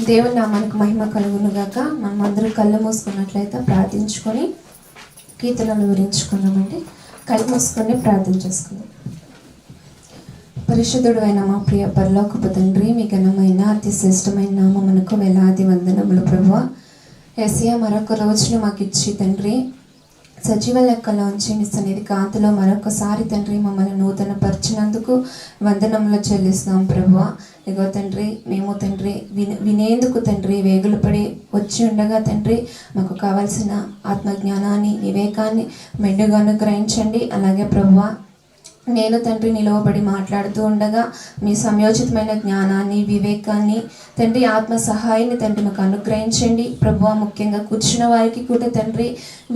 దేవుని నామానికి మహిమ కలుగును గాక. మనం అందరం కళ్ళు మూసుకున్నట్లయితే ప్రార్థించుకొని కీర్తనలు వివరించుకుందామండి. కళ్ళు మూసుకొని ప్రార్థన చేసుకుందాం. పరిశుద్ధుడు అయిన మా ప్రియ పరలోకపు తండ్రి, మీ ఘనమైన అతి శ్రేష్టమైన నామమునకు వేలాది వందనములు ప్రభువా. యేసయ్య, మరొక రోజును మాకు ఇచ్చి తండ్రి సజీవ లెక్కలోంచి మీ సన్నిధి కాంతిలో మరొకసారి తండ్రి మమ్మల్ని నూతన పరిచినందుకు వందనములు చెల్లిస్తున్నాం ప్రభువా. ఇగో తండ్రి, మేము తండ్రి వినేందుకు తండ్రి వేగులు పడి వచ్చి ఉండగా తండ్రి మాకు కావాల్సిన ఆత్మజ్ఞానాన్ని వివేకాన్ని మెండుగా అనుగ్రహించండి. అలాగే ప్రభువా, నేను తండ్రి నిలవబడి మాట్లాడుతూ ఉండగా మీ సమయోచితమైన జ్ఞానాన్ని వివేకాన్ని తండ్రి ఆత్మ సహాయాన్ని తండ్రి మాకు అనుగ్రహించండి ప్రభువా. ముఖ్యంగా కూర్చున్న వారికి కూడా తండ్రి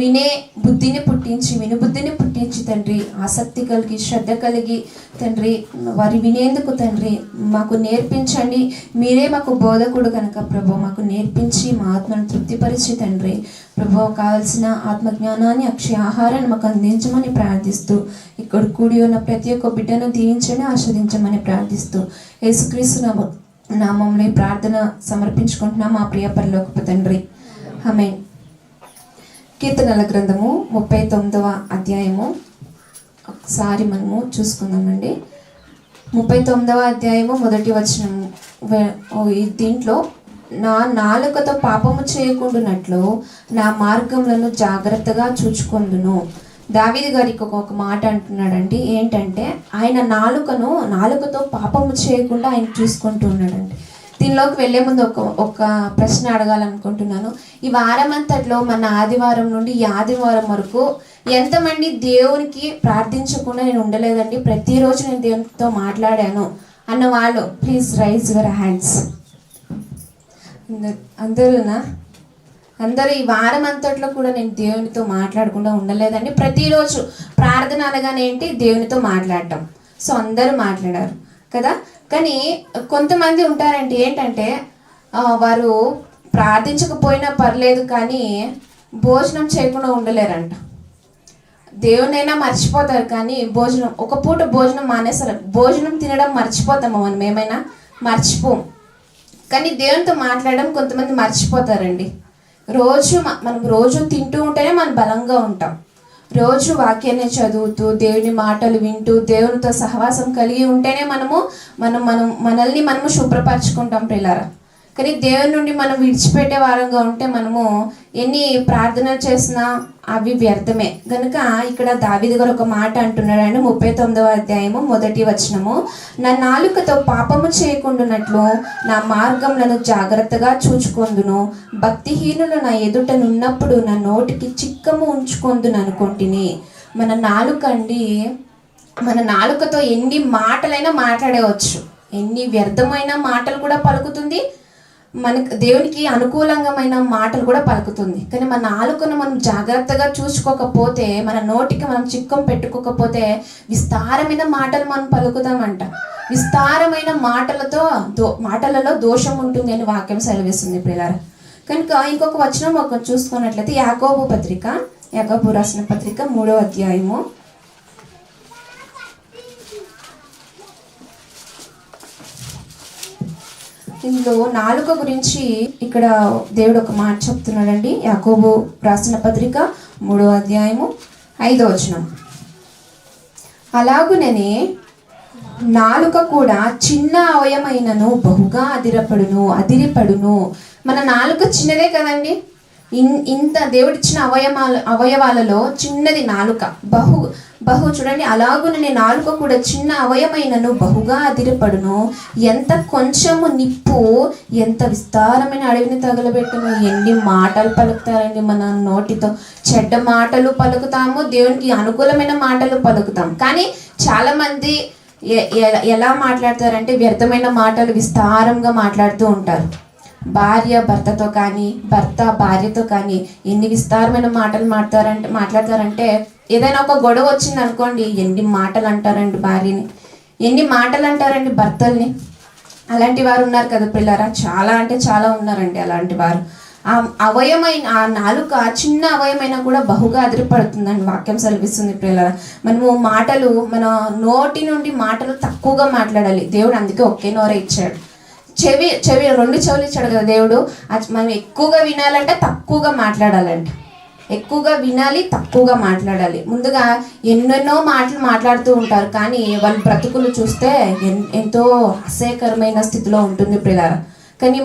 వినే బుద్ధిని పుట్టించి వినుబుద్ధిని పుట్టించి తండ్రి ఆసక్తి కలిగి శ్రద్ధ కలిగి తండ్రి వారి వినేందుకు తండ్రి మాకు నేర్పించండి. మీరే మాకు బోధకుడు కనుక ప్రభు మాకు నేర్పించి మా ఆత్మను తృప్తిపరిచి తండ్రి ప్రభు కావాల్సిన ఆత్మజ్ఞానాన్ని అక్షయ ఆహారాన్ని మాకు అందించమని ప్రార్థిస్తూ ఇక్కడ కూడి ఉన్న ప్రతి ఒక్క బిడ్డను దీవించండి, ఆస్వాదించమని ప్రార్థిస్తూ యేసుక్రీస్తు నామంలో ప్రార్థన సమర్పించుకుంటున్నాం మా ప్రియ పరలోకపు తండ్రి. ఆమేన్. కీర్తనల గ్రంథము 39వ అధ్యాయము ఒకసారి మనము చూసుకుందామండి. 39వ అధ్యాయము 1వ వచనము. దీంట్లో నా నాలుకతో పాపము చేయకుండానట్లు నా మార్గములను జాగ్రత్తగా చూచుకొందును. దావీదు గారికి ఒక మాట అంటున్నాడండి. ఏంటంటే ఆయన నాలుకతో పాపము చేయకుండా ఆయన చూసుకుంటూ ఉన్నాడండి. దీనిలోకి వెళ్ళే ముందు ఒక ప్రశ్న అడగాలనుకుంటున్నాను. ఈ వారం అంతట్లో మన ఆదివారం నుండి ఈ ఆదివారం వరకు ఎంతమంది దేవునికి ప్రార్థించకుండా నేను ఉండలేదండి, ప్రతిరోజు నేను దేవునితో మాట్లాడాను అన్న వాళ్ళు ప్లీజ్ రైజ్ యువర్ హ్యాండ్స్. అందరూ ఈ వారం అంతట్లో కూడా నేను దేవునితో మాట్లాడకుండా ఉండలేదండి, ప్రతిరోజు ప్రార్థన అనగానే ఏంటి దేవునితో మాట్లాడటం. సో అందరూ మాట్లాడారు కదా. కానీ కొంతమంది ఉంటారంటే ఏంటంటే వారు ప్రార్థించకపోయినా పర్లేదు కానీ భోజనం చేయకుండా ఉండలేరంట. దేవునైనా మర్చిపోతారు కానీ ఒక పూట భోజనం మానేస్తారు. భోజనం తినడం మర్చిపోతామా మనం? ఏమైనా మర్చిపోం, కానీ దేవునితో మాట్లాడడం కొంతమంది మర్చిపోతారండి. మనం రోజు తింటూ ఉంటేనే మనం బలంగా ఉంటాం. రోజు వాక్యాన్ని చదువుతూ దేవుని మాటలు వింటూ దేవునితో సహవాసం కలిగి ఉంటేనే మనల్ని మనము శుభ్రపరచుకుంటాం పిల్లరా. కానీ దేవుని నుండి మనం విడిచిపెట్టే వారంగా ఉంటే మనము ఎన్ని ప్రార్థనలు చేసినా అవి వ్యర్థమే. కనుక ఇక్కడ దావీదు గారు ఒక మాట అంటున్నాడు. 39వ అధ్యాయము 1వ వచనము. నా నాలుకతో పాపము చేయకుండానట్లు నా మార్గములను జాగ్రత్తగా చూచుకొందును. భక్తిహీనులు నా ఎదుటనున్నప్పుడు నా నోటికి చిక్కము ఉంచుకొందును అనుకొంటిని. మన నాలుకతో ఎన్ని మాటలైనా మాట్లాడవచ్చు, ఎన్ని వ్యర్థమైన మాటలు కూడా పలుకుతుంది, మనకు దేవునికి అనుకూలంగామైన మాటలు కూడా పలుకుతుంది. కానీ మన నాలుకను మనం జాగ్రత్తగా చూసుకోకపోతే, మన నోటికి మనం చిక్కం పెట్టుకోకపోతే విస్తారమైన మాటలు మనం పలుకుతామంట. విస్తారమైన మాటలలో దోషం ఉంటుంది అని వాక్యం సెలవిస్తుంది పిల్లలు. కనుక ఇంకొక వచనం చూసుకున్నట్లయితే యాకోబు రాసిన పత్రిక 3వ అధ్యాయము ఇందులో నాలుక గురించి ఇక్కడ దేవుడు ఒక మాట చెప్తున్నాడండి. యాకోబు రాసిన పత్రిక 3వ అధ్యాయము 5వ వచనం. అలాగుననే నాలుక కూడా చిన్న అవయమైనను బహుగా అదిరిపడును. మన నాలుక చిన్నదే కదండి. ఇంత దేవుడిచ్చిన అవయవాలలో చిన్నది నాలుక. బహు చూడండి, అలాగుననే నాలుక కూడా చిన్న అవయమైనను బహుగా అదిరిపడును. ఎంత కొంచెము నిప్పు ఎంత విస్తారమైన అడవిని తగలబెట్టును. ఎన్ని మాటలు పలుకుతారండి మన నోటితో. చెడ్డ మాటలు పలుకుతాము, దేవునికి అనుకూలమైన మాటలు పలుకుతాం. కానీ చాలా మంది ఎలా మాట్లాడతారంటే వ్యర్థమైన మాటలు విస్తారంగా మాట్లాడుతూ ఉంటారు. భార్య భర్తతో కానీ భర్త భార్యతో కానీ ఎన్ని విస్తారమైన మాటలు మాట్లాడతారంటే ఏదైనా ఒక గొడవ వచ్చింది అనుకోండి, ఎన్ని మాటలు అంటారండి భార్యని, ఎన్ని మాటలు అంటారండి భర్తల్ని. అలాంటి వారు ఉన్నారు కదా పిల్లరా, చాలా అంటే చాలా ఉన్నారండి అలాంటి వారు. ఆ నాలుక చిన్న అవయమైనా కూడా బహుగా అదిరిపడుతుందని వాక్యం సెలవిస్తుంది పిల్లరా. మన నోటి నుండి మాటలు తక్కువగా మాట్లాడాలి. దేవుడు అందుకే ఒకే నోరే ఇచ్చాడు. చెవి చెవి 2 చెవులు ఇచ్చాడు కదా దేవుడు. అది మనం ఎక్కువగా వినాలంటే తక్కువగా మాట్లాడాలంట. ఎక్కువగా వినాలి, తక్కువగా మాట్లాడాలి. ముందుగా ఎన్నెన్నో మాటలు మాట్లాడుతూ ఉంటారు, కానీ వాళ్ళ బ్రతుకులు చూస్తే ఎంతో అసహ్యకరమైన స్థితిలో ఉంటుంది ప్రియులారా. కానీ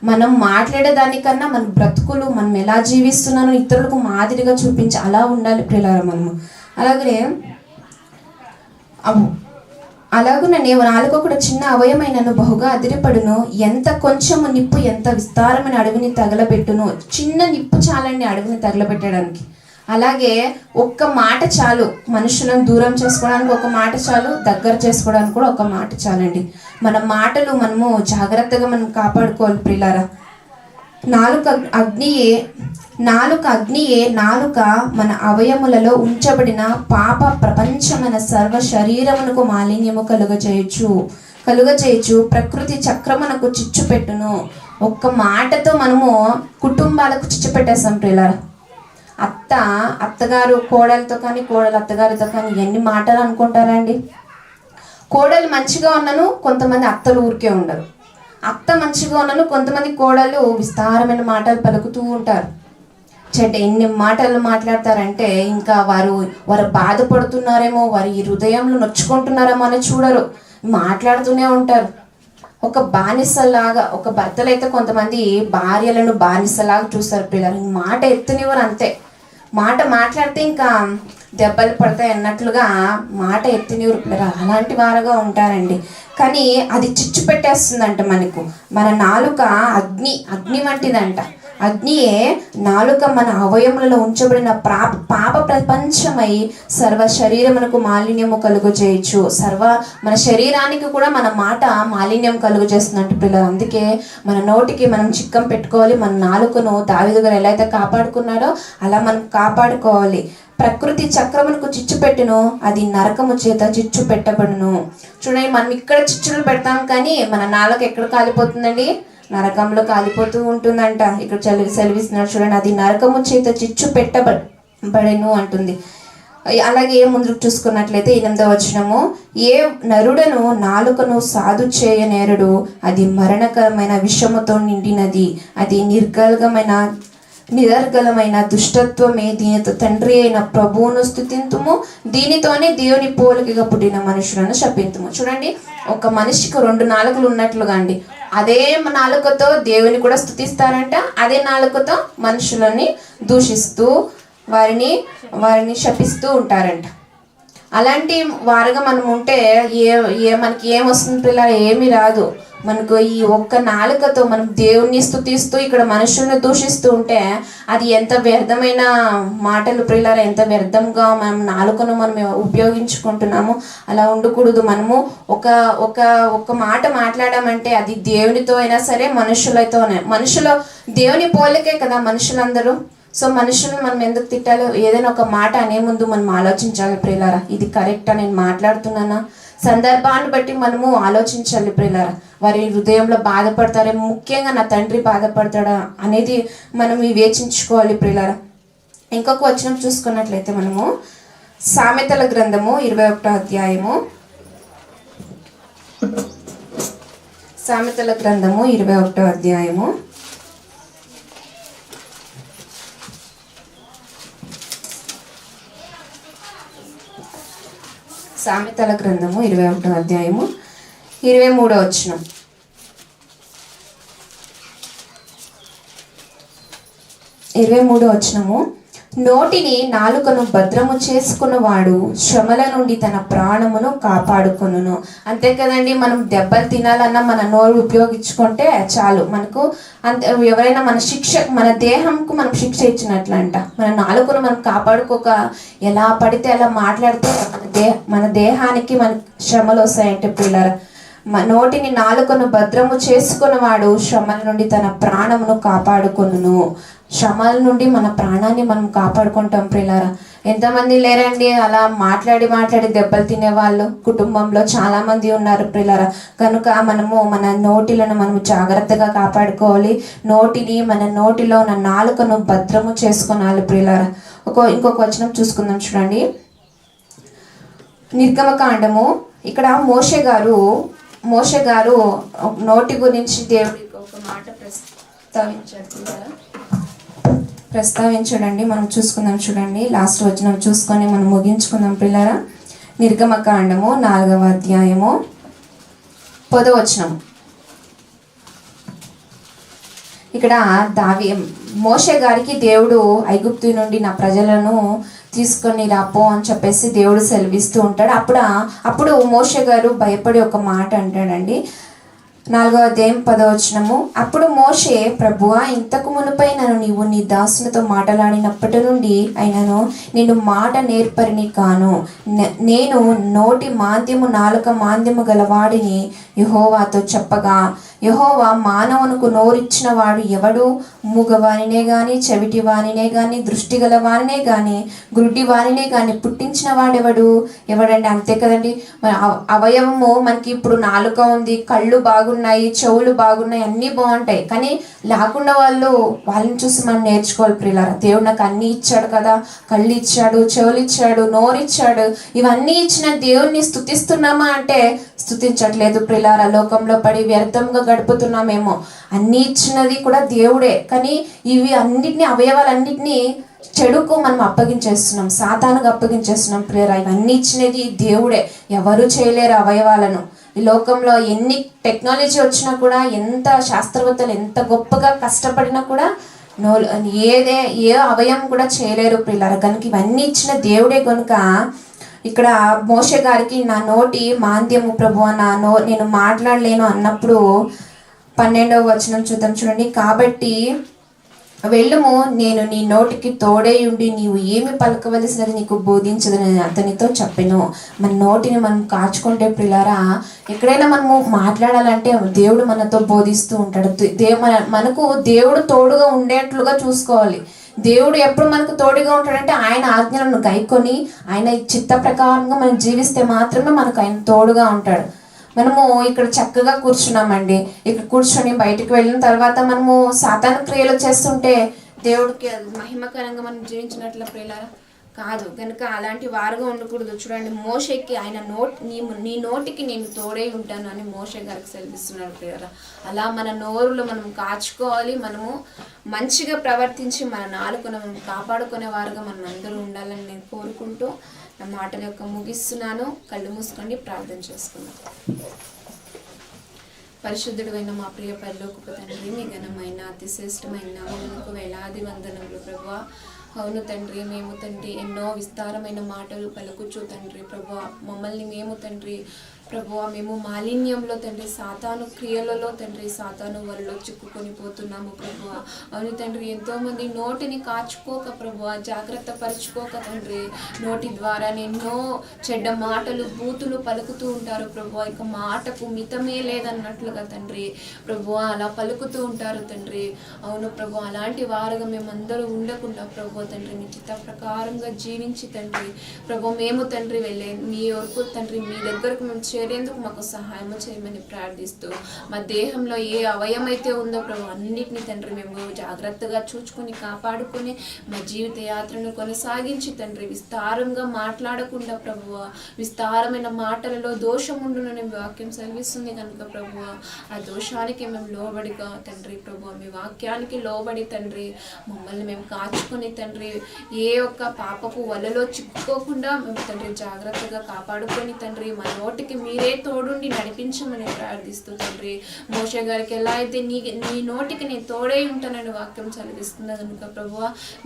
మనం మాట్లాడేదానికన్నా మన బ్రతుకులు మనం ఎలా జీవిస్తున్నానో ఇతరులకు మాదిరిగా చూపించి అలా ఉండాలి ప్రియులారా మనము. అలాగుననే నాలుక కూడా చిన్న అవయమైనను బహుగా అదిరిపడును. ఎంత కొంచెము నిప్పు ఎంత విస్తారమైన అడవిని తగలబెట్టును. చిన్న నిప్పు చాలండి అడవిని తగలబెట్టడానికి. అలాగే ఒక్క మాట చాలు మనుషులను దూరం చేసుకోవడానికి, ఒక మాట చాలు దగ్గర చేసుకోవడానికి కూడా ఒక మాట చాలండి. మన మాటలు మనము జాగ్రత్తగా మనం కాపాడుకోవాలి ప్రియులారా. నాలుక అగ్నియే నాలుక మన అవయములలో ఉంచబడిన పాప ప్రపంచమైన సర్వ శరీరమునకు మాలిన్యము కలుగచేయచ్చు. ప్రకృతి చక్రమునకు చిచ్చు పెట్టును. ఒక్క మాటతో మనము కుటుంబాలకు చిచ్చు పెట్టేస్తాం ప్రియులారా. అత్తగారు కోడలతో కానీ, కోడలు అత్తగారితో కానీ ఎన్ని మాటలు అనుకుంటారండి. కోడలు మంచిగా ఉన్నను కొంతమంది అత్తలు ఊరికే ఉండరు. అత్త మంచిగా ఉన్నను కొంతమంది కోడలు విస్తారమైన మాటలు పలుకుతూ ఉంటారు. ఎన్ని మాటలు మాట్లాడతారంటే ఇంకా వారు బాధపడుతున్నారేమో, వారి హృదయంలో నొచ్చుకుంటున్నారేమో అని చూడరు, మాట్లాడుతూనే ఉంటారు. ఒక బానిసలాగా, ఒక భర్తలు అయితే కొంతమంది భార్యలను బానిసలాగా చూస్తారు పిల్లలు. మాట ఎత్తనివ్వరు అంతే. మాట మాట్లాడితే ఇంకా దెబ్బలు పడతాయి అన్నట్లుగా మాట ఎత్తినివ్వరు పిల్లలు. అలాంటి వారుగా ఉంటారండి. కానీ అది చిచ్చు పెట్టేస్తుందంట మనకు. మన నాలుక అగ్ని వంటిదంట. అగ్నియే నాలుక మన అవయములలో ఉంచబడిన పాప ప్రపంచమై సర్వ శరీరమునకు మాలిన్యము కలుగజేయచ్చు. మన శరీరానికి కూడా మన మాట మాలిన్యం కలుగజేస్తుందంట పిల్లలు. అందుకే మన నోటికి మనం చిక్కం పెట్టుకోవాలి. మన నాలుకను దావీదు గారు ఎలా అయితే కాపాడుకున్నారో అలా మనం కాపాడుకోవాలి. ప్రకృతి చక్రమునకు చిచ్చు పెట్టును, అది నరకము చేత చిచ్చు పెట్టబడును. చూడండి, మనం ఇక్కడ చిచ్చులు పెడతాం కానీ మన నాలుక ఎక్కడ కాలిపోతుందండి? నరకంలో కాలిపోతూ ఉంటుందంట. ఇక్కడ సెలవిస్తున్నాడు చూడండి, అది నరకము చేత చిచ్చు పెట్టబడెను అంటుంది. అలాగే ముందుకు చూసుకున్నట్లయితే 8వ వచనము, ఏ నరుడను నాలుకను సాధు చేయనేరుడు, అది మరణకరమైన విషముతో నిండినది, అది నిరర్గలమైన దుష్టత్వమే, దీనితో తండ్రి అయిన ప్రభువును స్తుతింతుము, దీనితోనే దేవుని పోలికగా పుట్టిన మనుషులను శపింతుము. చూడండి, ఒక మనిషికి 2 నాలుకలు ఉన్నట్లుగా అండి. అదే నాలుకతో దేవుని కూడా స్తుతిస్తారంట, అదే నాలుకతో మనుషులని దూషిస్తూ వారిని శపిస్తూ ఉంటారంట. అలాంటి వారుగా మనం ఉంటే మనకి ఏమొస్తుంది పిల్లలు? ఏమీ రాదు మనకు. ఈ ఒక్క నాలుకతో మనం దేవుణ్ణి స్తుతిస్తూ ఇక్కడ మనుషుల్ని దూషిస్తూ ఉంటే అది ఎంత వ్యర్థమైన మాటలు ప్రియులారా, ఎంత వ్యర్థంగా మనం నాలుకను మనం ఉపయోగించుకుంటున్నాము. అలా ఉండకూడదు. మనము ఒక మాట మాట్లాడామంటే అది దేవునితో అయినా సరే, మనుషులు దేవుని పోలికే కదా మనుషులందరూ. సో మనుషులను మనం ఎందుకు తిట్టాలో? ఏదైనా ఒక మాట అనే ముందు మనం ఆలోచించాలి ప్రియులారా, ఇది కరెక్టా, నేను మాట్లాడుతున్నానా? సందర్భాన్ని బట్టి మనము ఆలోచించాలి ప్రియులారా. వారి హృదయంలో బాధపడతారే, ముఖ్యంగా నా తండ్రి బాధపడతాడా అనేది మనం వివేచించుకోవాలి ప్రియులారా. ఇంకొక వచనం చూసుకున్నట్లయితే మనము సామెతల గ్రంథము 21వ అధ్యాయము, సామెతల గ్రంథము 21వ అధ్యాయము సామెతల గ్రంథము 21వ అధ్యాయము 23వ వచనం. 23వ వచనము, నోటిని నాలుకను భద్రము చేసుకున్నవాడు శ్రమల నుండి తన ప్రాణమును కాపాడుకొనును. అంతే కదండి, మనం దెబ్బలు తినాలన్నా మన నోరు ఉపయోగించుకుంటే చాలు మనకు. ఎవరైనా మన దేహంకు మనం శిక్ష ఇచ్చినట్లంట. మన నాలుకను మనం కాపాడుకోక ఎలా పడితే అలా మాట్లాడితే మన దేహానికి మన శ్రమలు వస్తాయంటే పిల్లరా. నోటిని నాలుకను భద్రము చేసుకున్నవాడు శ్రమల నుండి తన ప్రాణమును కాపాడుకొనును. శ్రమల నుండి మన ప్రాణాన్ని మనం కాపాడుకుంటాం ప్రియులారా. ఎంతమంది లేరండి అలా మాట్లాడి దెబ్బలు తినేవాళ్ళు? కుటుంబంలో చాలా మంది ఉన్నారు ప్రియులారా. కనుక మన నోటిలను మనము జాగ్రత్తగా కాపాడుకోవాలి. మన నోటిలో ఉన్న నాలుకను భద్రము చేసుకోవాలి ప్రియులారా. ఇంకొక వచనం చూసుకుందాం చూడండి, నిర్గమకాండము. ఇక్కడ మోషే గారు మోషే గారు నోటి గురించి దేవుడికి ఒక మాట ప్రస్తావించాడండి. మనం చూసుకుందాం, చూడండి లాస్ట్ వచనం చూసుకొని మనం ముగించుకుందాం పిల్లరా. నిర్గమకాండము 4వ అధ్యాయము 10వ వచనం. ఇక్కడ మోషే గారికి దేవుడు ఐగుప్తు నుండి నా ప్రజలను తీసుకొని రాపో అని చెప్పేసి దేవుడు సెలవిస్తూ ఉంటాడు. అప్పుడు మోషే గారు భయపడి ఒక మాట అంటాడండి. 4వ అధ్యాయం 10వ వచనము. అప్పుడు మోషే, ప్రభువా, ఇంతకు మునుపై నీవు నీ దాసునితో మాట్లాడినప్పటి నుండి అయినను నేను మాట నేర్పరిని కాను. నేను నోటి మాంద్యము నాలుక మాంద్యము గలవాడిని యెహోవాతో చెప్పగా, యెహోవా, మానవునకు నోరిచ్చిన వాడు ఎవడు? మూగవానినే గాని, చెవిటి వానినే గాని, దృష్టి గల వానినే గాని, గుడ్డి వానినే గాని పుట్టించిన ఎవడండి? అంతే కదండి. మన అవయవము మనకి ఇప్పుడు నాలుక ఉంది, కళ్ళు బాగున్నాయి, చెవులు బాగున్నాయి, అన్నీ బాగుంటాయి. కానీ లేకుండా వాళ్ళని చూసి మనం నేర్చుకోవాలి ప్రియులారా. దేవుడు నాకు అన్నీ ఇచ్చాడు కదా, కళ్ళు ఇచ్చాడు, చెవులు ఇచ్చాడు, నోరు ఇచ్చాడు. ఇవన్నీ ఇచ్చిన దేవుణ్ణి స్తుతిస్తున్నామా అంటే స్తుతించట్లేదు ప్రియులారా. లోకంలో పడి వ్యర్థంగా గడుపుతున్నామేమో. అన్నీ ఇచ్చినది కూడా దేవుడే, కానీ ఇవి అన్నిటినీ, అవయవాలన్నిటినీ చెడుకు మనం అప్పగించేస్తున్నాం, సాతానుకు అప్పగించేస్తున్నాం ప్రియులారా. ఇవన్నీ ఇచ్చినది దేవుడే, ఎవరు చేయలేరు అవయవాలను. ఈ లోకంలో ఎన్ని టెక్నాలజీ వచ్చినా కూడా, ఎంత శాస్త్రవేత్తలు ఎంత గొప్పగా కష్టపడినా కూడా ఏ అవయం కూడా చేయలేరు ప్రియులారా. కనుక ఇవన్నీ ఇచ్చిన దేవుడే. కనుక ఇక్కడ మోషే గారికి నా నోటి మాంద్యము ప్రభువా, నేను మాట్లాడలేను అన్నప్పుడు 12వ వచనం చూద్దాం, చూడండి. కాబట్టి వెళ్ళుము, నేను నీ నోటికి తోడై ఉండి నీవు ఏమి పలకవలసినది నీకు బోధించదని అతనితో చెప్పెను. మన నోటిని మనం కాచుకుంటే ప్రియులారా, ఎక్కడైనా మనము మాట్లాడాలంటే దేవుడు మనతో బోధిస్తూ ఉంటాడు. మనకు దేవుడు తోడుగా ఉండేట్లుగా చూసుకోవాలి. దేవుడు ఎప్పుడు మనకు తోడుగా ఉంటాడంటే ఆయన ఆజ్ఞలను గైకొని ఆయన చిత్త ప్రకారంగా మనం జీవిస్తే మాత్రమే మనకు ఆయన తోడుగా ఉంటాడు. మనము ఇక్కడ చక్కగా కూర్చున్నామండి. ఇక్కడ కూర్చొని బయటకు వెళ్ళిన తర్వాత మనము సాతాను క్రియలు చేస్తుంటే దేవుడికి మహిమకరంగా మనం జీవించినట్ల ప్రియులారా కాదు. కనుక అలాంటి వారుగా ఉండకూడదు. చూడండి, మోషేకి ఆయన నీ నోటికి నేను తోడై ఉంటాను అని మోషే గారికి సెలవిస్తున్నాడు ప్రియులారా. అలా మన నోరులో మనం కాచుకోవాలి. మనము మంచిగా ప్రవర్తించి మన నాలుకను మనం కాపాడుకునే వారుగా మనం అందరూ ఉండాలని నేను కోరుకుంటూ నా మాటల యొక్క ముగిస్తున్నాను. కళ్ళు మూసుకొని ప్రార్థన చేసుకున్నాను. పరిశుద్ధుడైన మా ప్రియ పరలోకపు తండ్రి, మీ ఘనమైన అతిశ్రేష్టమైన నామమునకు వేలాది వందనములు ప్రభువా. అవును తండ్రి, మేము తండ్రి ఎన్నో విస్తారమైన మాటలు పలుకుచు తండ్రి ప్రభువా, మమ్మల్ని మేము తండ్రి ప్రభువా, మేము మాలిన్యంలో తండ్రి, సాతాను క్రియలలో తండ్రి, సాతాను వలలో చిక్కుకొని పోతున్నాము ప్రభువా. అవును తండ్రి, ఎంతోమంది నోటిని కాచుకోక ప్రభువా, జాగ్రత్త పరుచుకోక తండ్రి, నోటి ద్వారా ఎన్నో చెడ్డ మాటలు బూతులు పలుకుతూ ఉంటారు ప్రభువా. ఇక మాటకు మితమే లేదన్నట్లుగా తండ్రి ప్రభువా అలా పలుకుతూ ఉంటారు తండ్రి. అవును ప్రభువా, అలాంటి వారుగా మేమందరూ ఉండకుండా ప్రభువా తండ్రి, మీ చిత్త ప్రకారంగా జీవించి తండ్రి ప్రభువా, మేము తండ్రి వెళ్ళే మీ వరకు తండ్రి, మీ దగ్గరకు మేము చేరేందుకు మాకు సహాయం చేయమని ప్రార్థిస్తూ, మా దేహంలో ఏ అవయమైతే ఉందో ప్రభు అన్నిటిని తండ్రి మేము జాగ్రత్తగా చూచుకొని కాపాడుకొని మా జీవిత యాత్రను కొనసాగించి తండ్రి, విస్తారంగా మాట్లాడకుండా ప్రభువ, విస్తారమైన మాటలలో దోషం ఉండునని వాక్యం సెలవిస్తుంది కనుక ప్రభువ, ఆ దోషానికి మేము లోబడిగా తండ్రి ప్రభువ, మీ వాక్యానికి లోబడి తండ్రి మమ్మల్ని మేము కాచుకొని తండ్రి, ఏ ఒక్క పాపపు వలలో చిక్కుకోకుండా మేము తండ్రి జాగ్రత్తగా కాపాడుకొని తండ్రి, మా నోటికి మీరే తోడుండి నడిపించమని ప్రార్థిస్తూ తండ్రి, మోషే గారికి ఎలా అయితే నీ నోటికి నేను తోడై ఉంటానని వాక్యం చదివిస్తుంది కనుక ప్రభువ,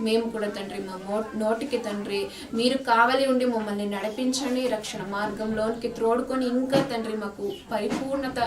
మేము కూడా తండ్రి మా నోటికి తండ్రి మీరు కావలి ఉండి మమ్మల్ని నడిపించండి, రక్షణ మార్గంలోనికి త్రోడుకొని ఇంకా తండ్రి మాకు పరిపూర్ణత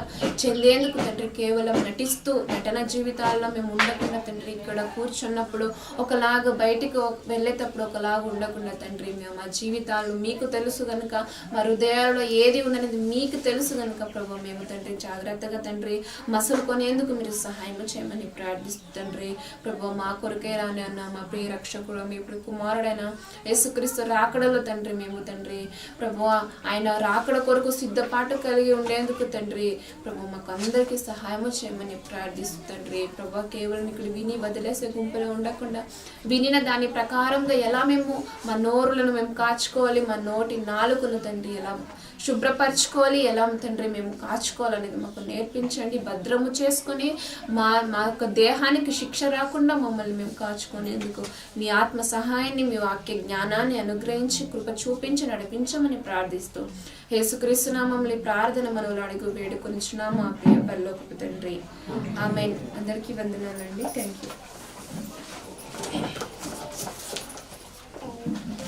చెందేందుకు తండ్రి కేవలం నటిస్తూ నటన జీవితాల్లో మేము ఉండకుండా తండ్రి, ఇక్కడ కూర్చున్నప్పుడు ఒకలాగా బయటికి వెళ్ళేటప్పుడు ఒకలాగా ఉండకుండా తండ్రి, మేము మా జీవితాలు మీకు తెలుసు కనుక, మా హృదయాల్లో ఏది ఉందనేది మీకు తెలుసు కనుక ప్రభు, మేము తండ్రి జాగ్రత్తగా తండ్రి మసలు కొనేందుకు మీరు సహాయం చేయమని ప్రార్థిస్తూ తండ్రి ప్రభు, మా కొరకే రాని అన్న మా ప్రియ రక్షకుడు మీ కుమారుడైన యేసుక్రీస్తు రాకడలో తండ్రి మేము తండ్రి ప్రభు ఆయన రాకడ కొరకు సిద్ధపాటు కలిగి ఉండేందుకు తండ్రి ప్రభు మాకు అందరికీ సహాయం చేయమని ప్రార్థిస్తూ తండ్రి ప్రభు, కేవలం ఇక్కడ విని వదిలేసే గుంపులో ఉండకుండా వినిన దాని ప్రకారంగా ఎలా మేము మా నోరులను మేము కాచుకోవాలి, మా నోటి నాలుకను తండ్రి ఎలా శుభ్రపరచుకోవాలి, కాచుకోవాలి, ఎలా తండ్రి మేము కాచుకోవాలనేది మాకు నేర్పించండి. భద్రము చేసుకొని మా యొక్క దేహానికి శిక్ష రాకుండా మమ్మల్ని మేము కాచుకునేందుకు మీ ఆత్మ సహాయాన్ని, మీ వాక్య జ్ఞానాన్ని అనుగ్రహించి కృప చూపించి నడిపించమని ప్రార్థిస్తూ యేసుక్రీస్తు నామములో ఈ ప్రార్థన మనవులు అడుగు వేడుకొనిచున్నాము మా ప్రియ పరలోకపు తండ్రి. ఆమేన్. అందరికీ వందనాలండి. Thank you.